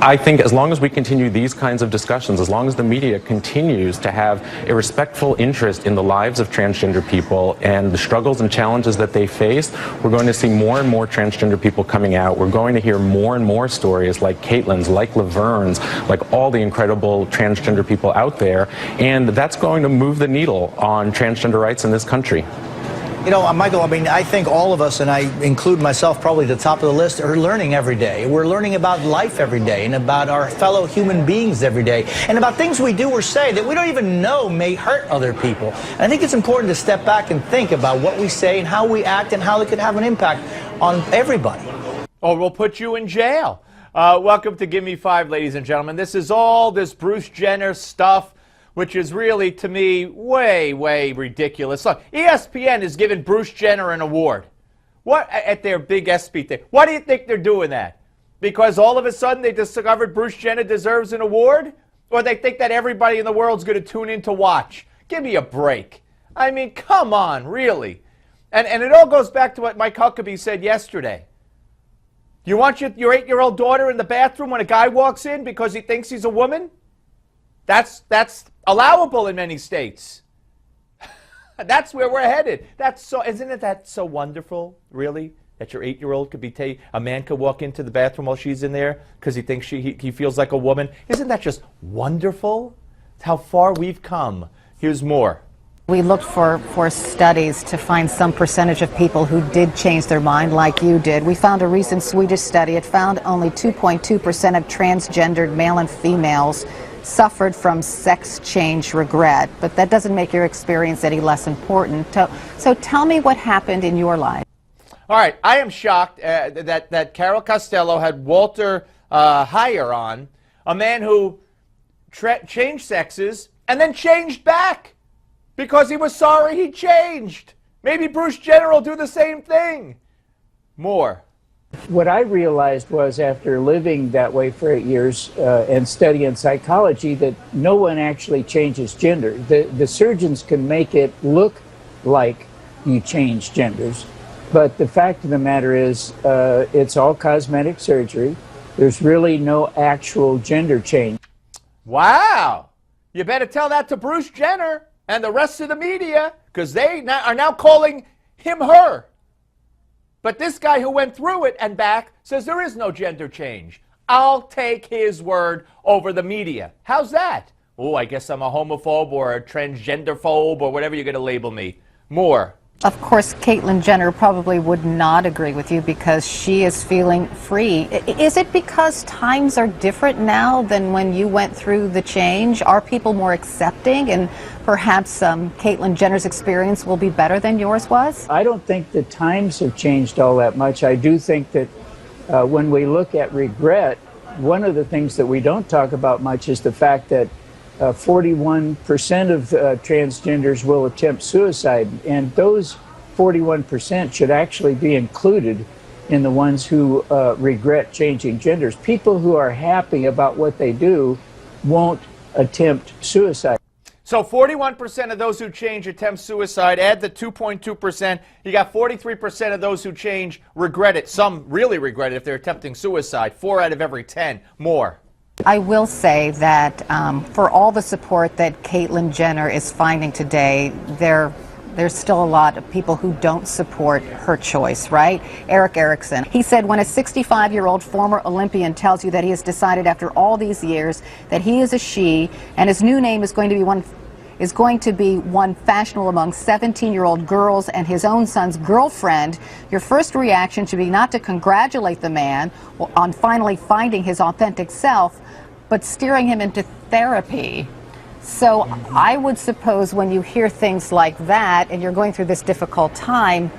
I think as long as we continue these kinds of discussions, as long as the media continues to have a respectful interest in the lives of transgender people and the struggles and challenges that they face, we're going to see more and more transgender people coming out. We're going to hear more and more stories like Caitlin's, like Laverne's, like all the incredible transgender people out there, and that's going to move the needle on transgender rights in this country. You know, Michael, I mean, I think all of us, and I include myself probably at the top of the list, are learning every day. We're learning about life every day and about our fellow human beings every day and about things we do or say that we don't even know may hurt other people. And I think it's important to step back and think about what we say and how we act and how it could have an impact on everybody. Or we'll put you in jail. Welcome to Give Me Five, ladies and gentlemen. This is all this Bruce Jenner stuff, which is really, to me, way, way ridiculous. Look, ESPN has given Bruce Jenner an award. What, at their big ESPY thing. Why do you think they're doing that? Because all of a sudden they discovered Bruce Jenner deserves an award? Or they think that everybody in the world's going to tune in to watch? Give me a break. I mean, come on, really. And it all goes back to what Mike Huckabee said yesterday. You want your 8-year-old daughter in the bathroom when a guy walks in because he thinks he's a woman? That's allowable in many states. That's where we're headed. Isn't that so wonderful, really? That your 8-year-old could be a man could walk into the bathroom while she's in there because he thinks he feels like a woman. Isn't that just wonderful? How far we've come. Here's more. We looked for studies to find some percentage of people who did change their mind like you did. We found a recent Swedish study. It found only 2.2% of transgendered male and females suffered from sex change regret, but that doesn't make your experience any less important. So tell me what happened in your life. All right, I am shocked that Carol Costello had Walter Heyer on, a man who changed sexes and then changed back because he was sorry he changed. Maybe Bruce Jenner will do the same thing. More. What I realized was, after living that way for 8 years and studying psychology, that no one actually changes gender. The surgeons can make it look like you change genders, but the fact of the matter is it's all cosmetic surgery. There's really no actual gender change. Wow. You better tell that to Bruce Jenner and the rest of the media, because they are now calling him her. But this guy who went through it and back says there is no gender change. I'll take his word over the media. How's that? Oh, I guess I'm a homophobe or a transgenderphobe or whatever you're going to label me. More. Of course, Caitlyn Jenner probably would not agree with you because she is feeling free. Is it because times are different now than when you went through the change? Are people more accepting, and perhaps Caitlyn Jenner's experience will be better than yours was? I don't think the times have changed all that much. I do think that when we look at regret, one of the things that we don't talk about much is the fact that 41% of transgenders will attempt suicide, and those 41% should actually be included in the ones who regret changing genders. People who are happy about what they do won't attempt suicide. So 41% of those who change attempt suicide. Add the 2.2%. You got 43% of those who change regret it. Some really regret it if they're attempting suicide. 4 out of every 10. More. I will say that for all the support that Caitlyn Jenner is finding today, there's still a lot of people who don't support her choice, right? Eric Erickson, he said, when a 65-year-old former Olympian tells you that he has decided after all these years that he is a she and his new name is going to be one fashionable among 17-year-old girls and his own son's girlfriend, your first reaction should be not to congratulate the man on finally finding his authentic self, but steering him into therapy. So I would suppose when you hear things like that and you're going through this difficult time,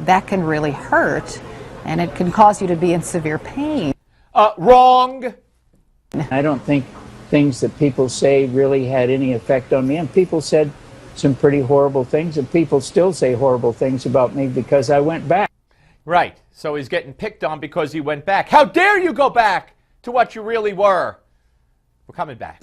that can really hurt, and it can cause you to be in severe pain. Wrong. I don't think things that people say really had any effect on me, and people said some pretty horrible things, and people still say horrible things about me because I went back. Right. So he's getting picked on because he went back. How dare you go back to what you really were? We're coming back.